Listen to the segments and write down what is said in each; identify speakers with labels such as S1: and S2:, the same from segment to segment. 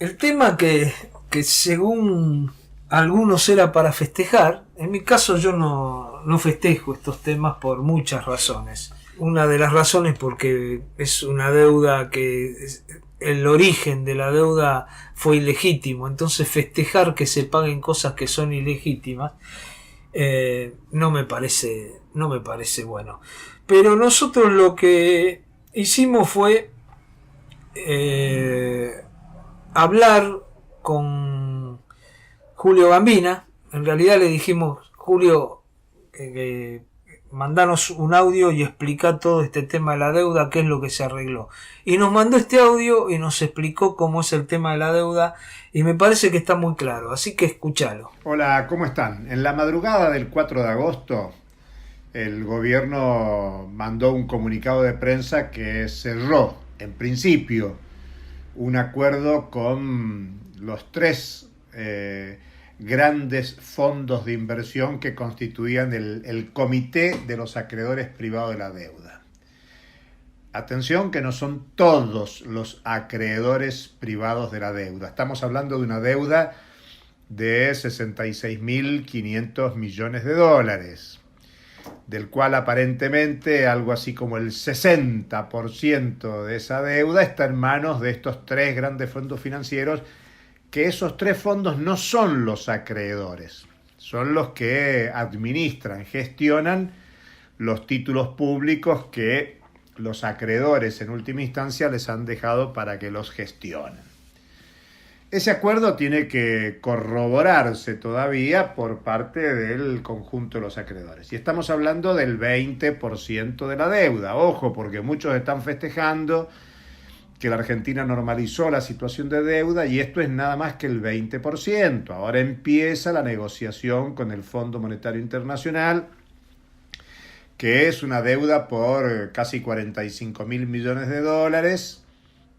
S1: El tema que según algunos era para festejar, en mi caso yo no festejo estos temas por muchas razones. Una de las razones porque es una deuda el origen de la deuda fue ilegítimo, entonces festejar que se paguen cosas que son ilegítimas no me parece bueno. Pero nosotros lo que hicimos fue hablar con Julio Gambina. En realidad le dijimos: Julio, mandanos un audio y explica todo este tema de la deuda, qué es lo que se arregló. Y nos mandó este audio y nos explicó cómo es el tema de la deuda, y me parece que está muy claro, así que escúchalo.
S2: Hola, ¿cómo están? En la madrugada del 4 de agosto, el gobierno mandó un comunicado de prensa que cerró, en principio, un acuerdo con los tres grandes fondos de inversión que constituían el Comité de los Acreedores Privados de la Deuda. Atención, que no son todos los acreedores privados de la deuda. Estamos hablando de una deuda de 66.500 millones de dólares, del cual aparentemente algo así como el 60% de esa deuda está en manos de estos tres grandes fondos financieros, que esos tres fondos no son los acreedores, son los que administran, gestionan los títulos públicos que los acreedores en última instancia les han dejado para que los gestionen. Ese acuerdo tiene que corroborarse todavía por parte del conjunto de los acreedores. Y estamos hablando del 20% de la deuda. Ojo, porque muchos están festejando que la Argentina normalizó la situación de deuda y esto es nada más que el 20%. Ahora empieza la negociación con el Fondo Monetario Internacional, que es una deuda por casi 45.000 millones de dólares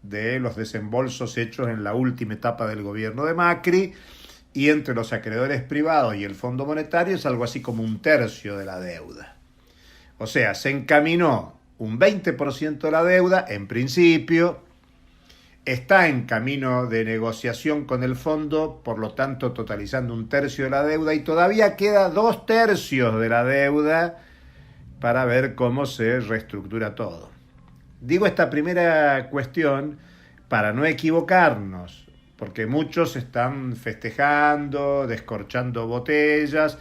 S2: de los desembolsos hechos en la última etapa del gobierno de Macri, y entre los acreedores privados y el Fondo Monetario es algo así como un tercio de la deuda. O sea, se encaminó un 20% de la deuda, en principio, está en camino de negociación con el fondo, por lo tanto totalizando un tercio de la deuda, y todavía queda 2/3 de la deuda para ver cómo se reestructura todo. Digo esta primera cuestión para no equivocarnos, porque muchos están festejando, descorchando botellas,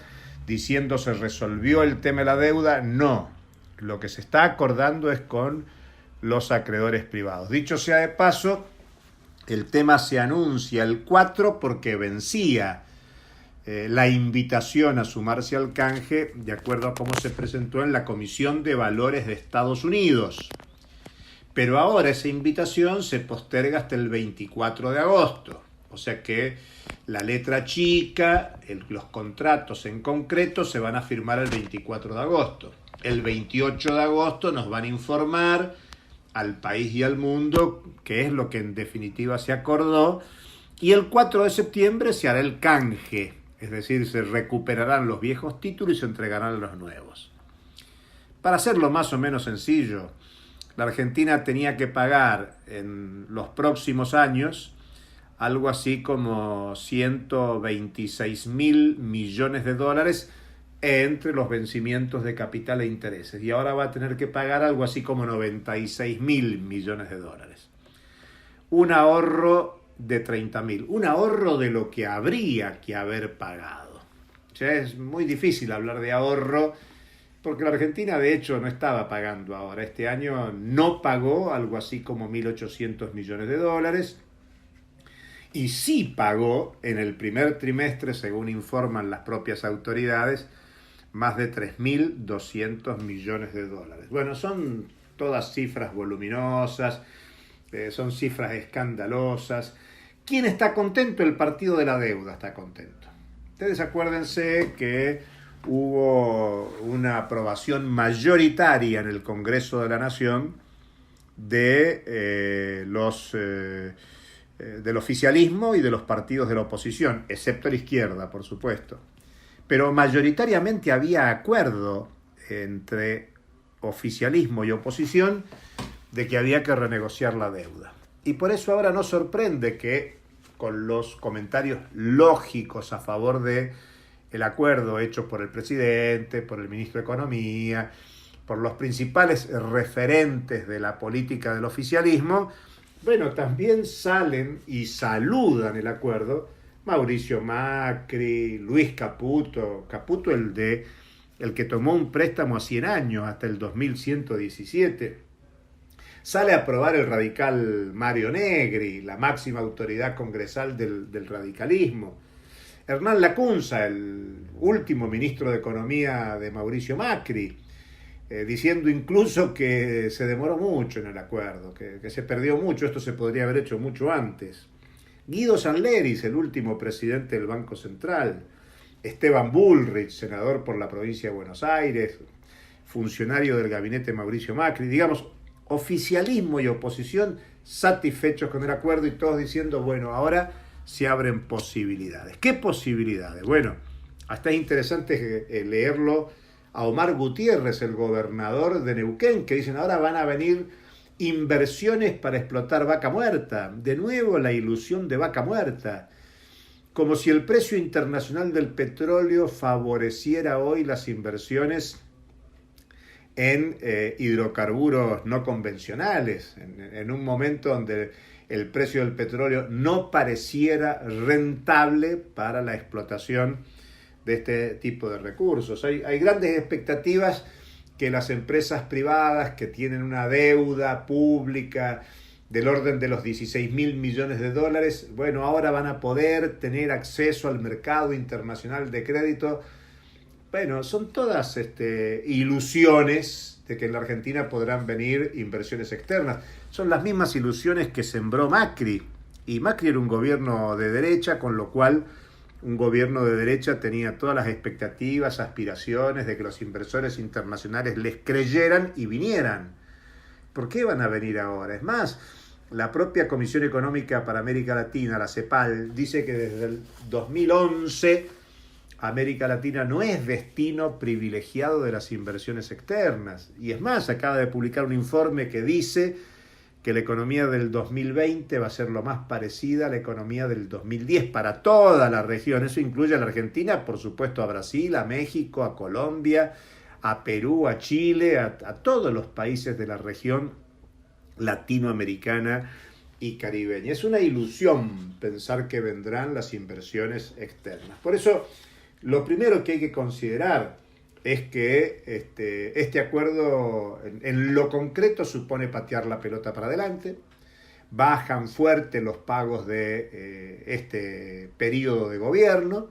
S2: diciendo se resolvió el tema de la deuda. No, lo que se está acordando es con los acreedores privados. Dicho sea de paso, el tema se anuncia el 4 porque vencía la invitación a sumarse al canje, de acuerdo a cómo se presentó en la Comisión de Valores de Estados Unidos. Pero ahora esa invitación se posterga hasta el 24 de agosto. O sea que la letra chica, los contratos en concreto se van a firmar el 24 de agosto. El 28 de agosto nos van a informar al país y al mundo qué es lo que en definitiva se acordó. Y el 4 de septiembre se hará el canje. Es decir, se recuperarán los viejos títulos y se entregarán los nuevos. Para hacerlo más o menos sencillo, la Argentina tenía que pagar en los próximos años algo así como 126.000 millones de dólares entre los vencimientos de capital e intereses. Y ahora va a tener que pagar algo así como 96.000 millones de dólares. Un ahorro de 30.000, un ahorro de lo que habría que haber pagado. O sea, es muy difícil hablar de ahorro porque la Argentina de hecho no estaba pagando ahora. Este año no pagó algo así como 1.800 millones de dólares y sí pagó en el primer trimestre, según informan las propias autoridades, más de 3.200 millones de dólares. Bueno, son todas cifras voluminosas, son cifras escandalosas. ¿Quién está contento? El partido de la deuda está contento. Ustedes acuérdense que hubo una aprobación mayoritaria en el Congreso de la Nación del oficialismo y de los partidos de la oposición, excepto la izquierda, por supuesto. Pero mayoritariamente había acuerdo entre oficialismo y oposición de que había que renegociar la deuda. Y por eso ahora no sorprende que con los comentarios lógicos a favor de el acuerdo hecho por el presidente, por el ministro de Economía, por los principales referentes de la política del oficialismo, bueno, también salen y saludan el acuerdo Mauricio Macri, Luis Caputo, el que tomó un préstamo a 100 años hasta el 2117. Sale a aprobar el radical Mario Negri, la máxima autoridad congresal del radicalismo. Hernán Lacunza, el último ministro de Economía de Mauricio Macri, diciendo incluso que se demoró mucho en el acuerdo, que se perdió mucho, esto se podría haber hecho mucho antes. Guido Sanleris, el último presidente del Banco Central. Esteban Bullrich, senador por la provincia de Buenos Aires, funcionario del gabinete Mauricio Macri. Digamos, oficialismo y oposición satisfechos con el acuerdo y todos diciendo, bueno, ahora se abren posibilidades. ¿Qué posibilidades? Bueno, hasta es interesante leerlo a Omar Gutiérrez, el gobernador de Neuquén, que dicen ahora van a venir inversiones para explotar Vaca Muerta. De nuevo la ilusión de Vaca Muerta. Como si el precio internacional del petróleo favoreciera hoy las inversiones en hidrocarburos no convencionales, en un momento donde el precio del petróleo no pareciera rentable para la explotación de este tipo de recursos. Hay grandes expectativas que las empresas privadas que tienen una deuda pública del orden de los 16.000 millones de dólares, bueno, ahora van a poder tener acceso al mercado internacional de crédito. Bueno, son todas ilusiones de que en la Argentina podrán venir inversiones externas. Son las mismas ilusiones que sembró Macri. Y Macri era un gobierno de derecha, con lo cual un gobierno de derecha tenía todas las expectativas, aspiraciones de que los inversores internacionales les creyeran y vinieran. ¿Por qué van a venir ahora? Es más, la propia Comisión Económica para América Latina, la CEPAL, dice que desde el 2011 América Latina no es destino privilegiado de las inversiones externas. Y es más, acaba de publicar un informe que dice que la economía del 2020 va a ser lo más parecida a la economía del 2010 para toda la región. Eso incluye a la Argentina, por supuesto a Brasil, a México, a Colombia, a Perú, a Chile, a todos los países de la región latinoamericana y caribeña. Es una ilusión pensar que vendrán las inversiones externas. Por eso, lo primero que hay que considerar es que este acuerdo en lo concreto supone patear la pelota para adelante. Bajan fuerte los pagos de este periodo de gobierno.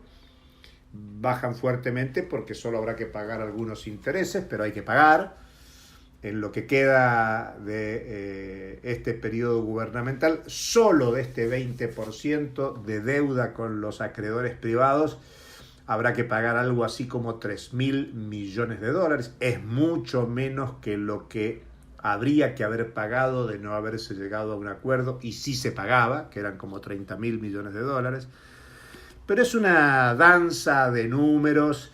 S2: Bajan fuertemente porque solo habrá que pagar algunos intereses, pero hay que pagar. En lo que queda de este periodo gubernamental, solo de este 20% de deuda con los acreedores privados, habrá que pagar algo así como 3.000 millones de dólares. Es mucho menos que lo que habría que haber pagado de no haberse llegado a un acuerdo, y sí se pagaba, que eran como 30.000 millones de dólares. Pero es una danza de números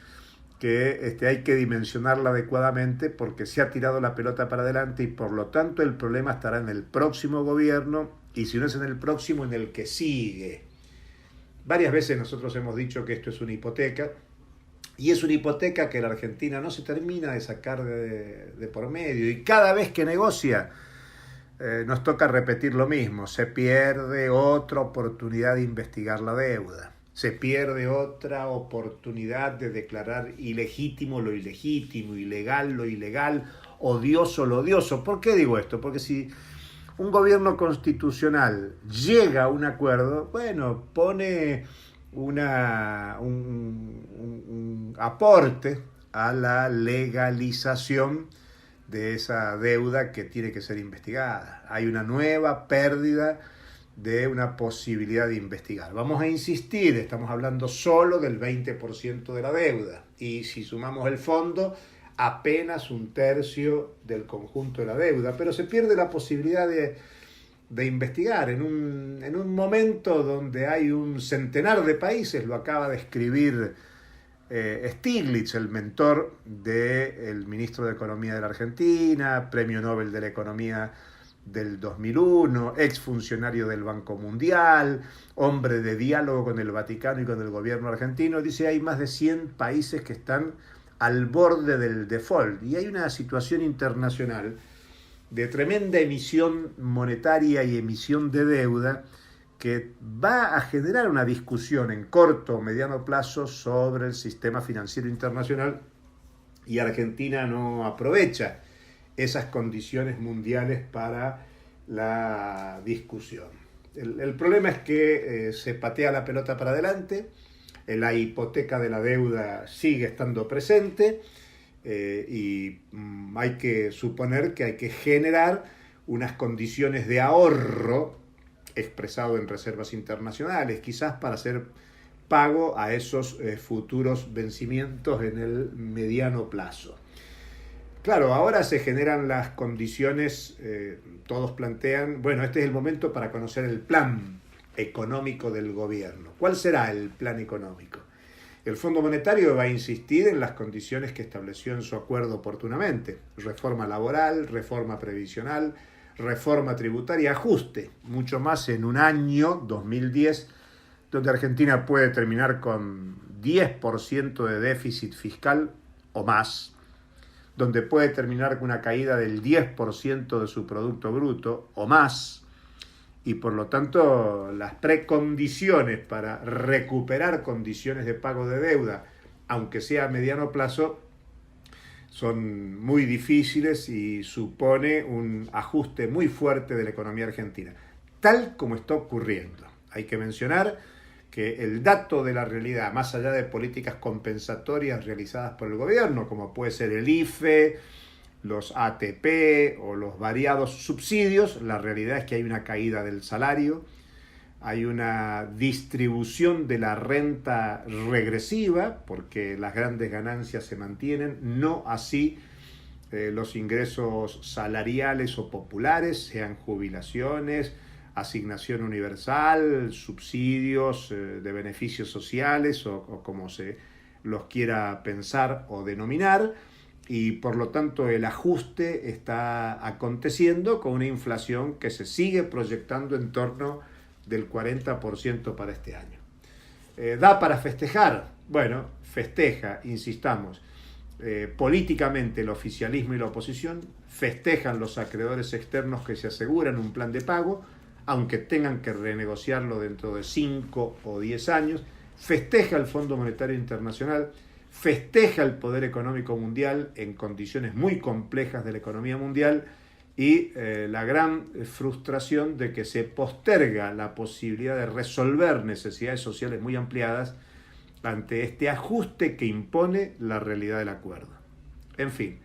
S2: que hay que dimensionarla adecuadamente porque se ha tirado la pelota para adelante y por lo tanto el problema estará en el próximo gobierno y si no es en el próximo, en el que sigue. Varias veces nosotros hemos dicho que esto es una hipoteca y es una hipoteca que la Argentina no se termina de sacar de por medio y cada vez que negocia nos toca repetir lo mismo, se pierde otra oportunidad de investigar la deuda. Se pierde otra oportunidad de declarar ilegítimo lo ilegítimo, ilegal lo ilegal, odioso lo odioso. ¿Por qué digo esto? Porque si un gobierno constitucional llega a un acuerdo, bueno, pone un aporte a la legalización de esa deuda que tiene que ser investigada. Hay una nueva pérdida de una posibilidad de investigar. Vamos a insistir, estamos hablando solo del 20% de la deuda y si sumamos el fondo, apenas un tercio del conjunto de la deuda, pero se pierde la posibilidad de investigar en un momento donde hay un centenar de países, lo acaba de escribir Stiglitz, el mentor del ministro de Economía de la Argentina, premio Nobel de la Economía del 2001, exfuncionario del Banco Mundial, hombre de diálogo con el Vaticano y con el gobierno argentino. Dice, hay más de 100 países que están al borde del default y hay una situación internacional de tremenda emisión monetaria y emisión de deuda que va a generar una discusión en corto o mediano plazo sobre el sistema financiero internacional, y Argentina no aprovecha esas condiciones mundiales para la discusión. El problema es que se patea la pelota para adelante, la hipoteca de la deuda sigue estando presente y hay que suponer que hay que generar unas condiciones de ahorro expresado en reservas internacionales, quizás para hacer pago a esos futuros vencimientos en el mediano plazo. Claro, ahora se generan las condiciones, todos plantean, bueno, este es el momento para conocer el plan económico del gobierno. ¿Cuál será el plan económico? El Fondo Monetario va a insistir en las condiciones que estableció en su acuerdo oportunamente: reforma laboral, reforma previsional, reforma tributaria, ajuste, mucho más en un año, 2010, donde Argentina puede terminar con 10% de déficit fiscal o más, donde puede terminar con una caída del 10% de su Producto Bruto o más, y por lo tanto las precondiciones para recuperar condiciones de pago de deuda, aunque sea a mediano plazo, son muy difíciles y supone un ajuste muy fuerte de la economía argentina, tal como está ocurriendo. Hay que mencionar que el dato de la realidad, más allá de políticas compensatorias realizadas por el gobierno, como puede ser el IFE, los ATP o los variados subsidios, la realidad es que hay una caída del salario, hay una distribución de la renta regresiva, porque las grandes ganancias se mantienen, no así los ingresos salariales o populares, sean jubilaciones, asignación universal, subsidios de beneficios sociales o como se los quiera pensar o denominar, y por lo tanto el ajuste está aconteciendo con una inflación que se sigue proyectando en torno del 40% para este año. ¿Da para festejar? Bueno, festeja, insistamos. Políticamente el oficialismo y la oposición festejan los acreedores externos que se aseguran un plan de pago, aunque tengan que renegociarlo dentro de 5 o 10 años, festeja el Fondo Monetario Internacional, festeja el poder económico mundial en condiciones muy complejas de la economía mundial y la gran frustración de que se posterga la posibilidad de resolver necesidades sociales muy ampliadas ante este ajuste que impone la realidad del acuerdo. En fin,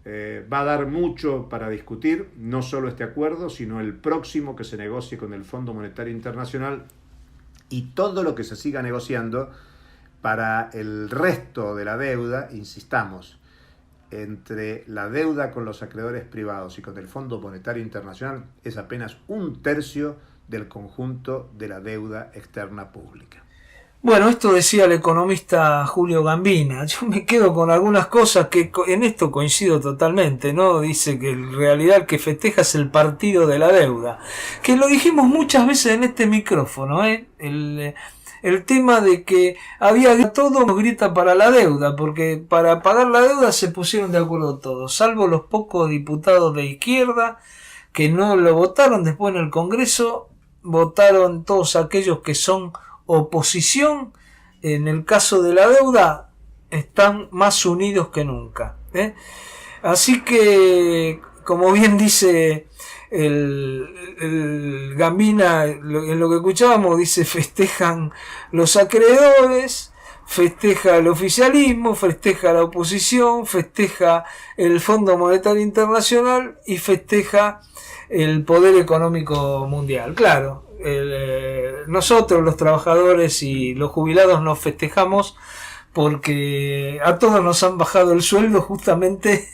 S2: va a dar mucho para discutir, no solo este acuerdo, sino el próximo que se negocie con el Fondo Monetario Internacional y todo lo que se siga negociando para el resto de la deuda. Insistamos, entre la deuda con los acreedores privados y con el Fondo Monetario Internacional es apenas 1/3 del conjunto de la deuda externa pública.
S1: Bueno, esto decía el economista Julio Gambina. Yo me quedo con algunas cosas que en esto coincido totalmente, ¿no? Dice que en realidad el que festeja es el partido de la deuda. Que lo dijimos muchas veces en este micrófono, ¿eh? El tema de que había todo nos grita para la deuda, porque para pagar la deuda se pusieron de acuerdo todos, salvo los pocos diputados de izquierda que no lo votaron. Después en el Congreso votaron todos aquellos que son oposición. En el caso de la deuda están más unidos que nunca, ¿eh? Así que, como bien dice el Gambina, en lo que escuchábamos, dice: festejan los acreedores, festeja el oficialismo, festeja la oposición, festeja el Fondo Monetario Internacional y festeja el poder económico mundial. Claro, nosotros los trabajadores y los jubilados nos festejamos porque a todos nos han bajado el sueldo justamente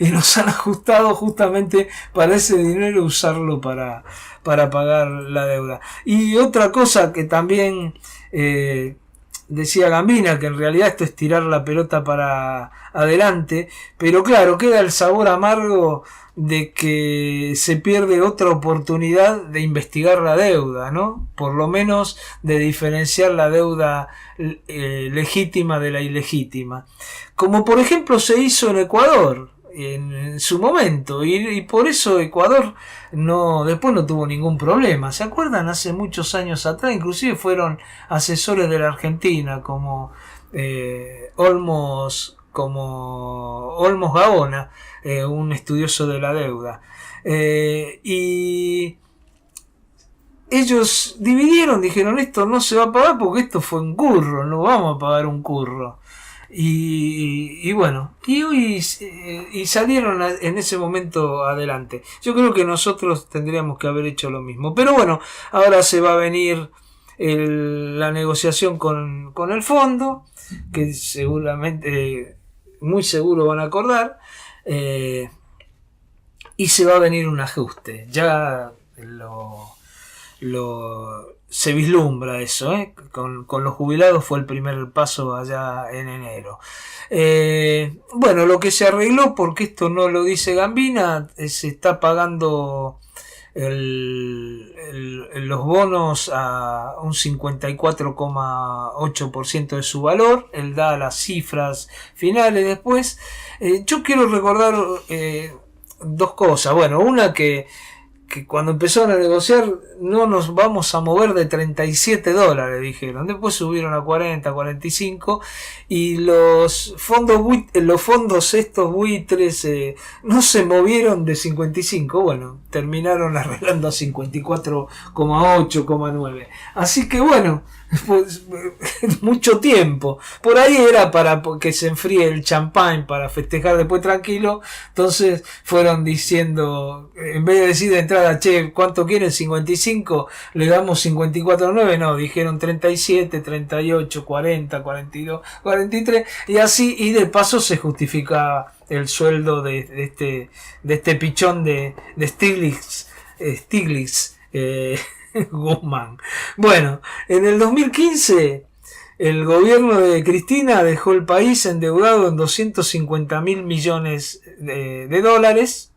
S1: y nos han ajustado justamente para ese dinero usarlo para pagar la deuda. Y otra cosa que también decía Gambina que en realidad esto es tirar la pelota para adelante, pero claro, queda el sabor amargo de que se pierde otra oportunidad de investigar la deuda, ¿no? Por lo menos de diferenciar la deuda legítima de la ilegítima. Como por ejemplo se hizo en Ecuador en su momento, y por eso Ecuador después no tuvo ningún problema. ¿Se acuerdan? Hace muchos años atrás inclusive fueron asesores de la Argentina como Olmos Gaona, un estudioso de la deuda, y ellos dijeron esto no se va a pagar porque esto fue un curro, no vamos a pagar un curro. Y bueno, y salieron en ese momento adelante. Yo creo que nosotros tendríamos que haber hecho lo mismo. Pero bueno, ahora se va a venir la negociación con el fondo, que seguramente, muy seguro van a acordar, y se va a venir un ajuste. Ya se vislumbra eso, con los jubilados fue el primer paso allá en enero. Bueno, lo que se arregló, porque esto no lo dice Gambina, se está pagando los bonos a un 54,8% de su valor. Él da las cifras finales después. Yo quiero recordar dos cosas. Bueno, una que cuando empezaron a negociar no nos vamos a mover de $37, dijeron. Después subieron a 40, 45, y los fondos estos buitres no se movieron de 55. Bueno, terminaron arreglando a 54,8,9. Así que bueno, pues, mucho tiempo. Por ahí era para que se enfríe el champán para festejar después tranquilo. Entonces fueron diciendo, en vez de decir de entrada, che, ¿cuánto quieren? 55, le damos 54,9. No, dijeron 37, 38, 40, 42, 43, y así, y de paso se justifica el sueldo de este pichón de Stiglitz, Guzmán. Bueno, en el 2015 el gobierno de Cristina dejó el país endeudado en 250.000 millones de dólares.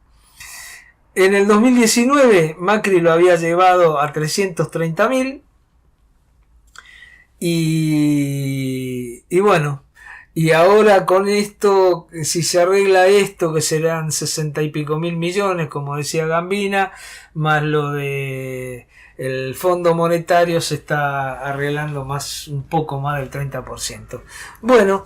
S1: En el 2019 Macri lo había llevado a 330.000, y bueno, y ahora con esto, si se arregla esto, que serán 60 y pico mil millones, como decía Gambina, más lo de el Fondo Monetario, se está arreglando un poco más del 30%. Bueno,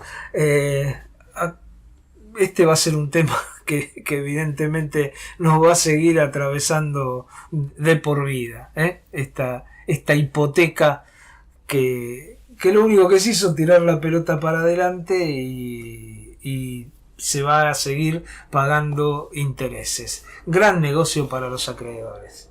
S1: este va a ser un tema que evidentemente nos va a seguir atravesando de por vida, esta hipoteca que lo único que se hizo es tirar la pelota para adelante, y se va a seguir pagando intereses. Gran negocio para los acreedores.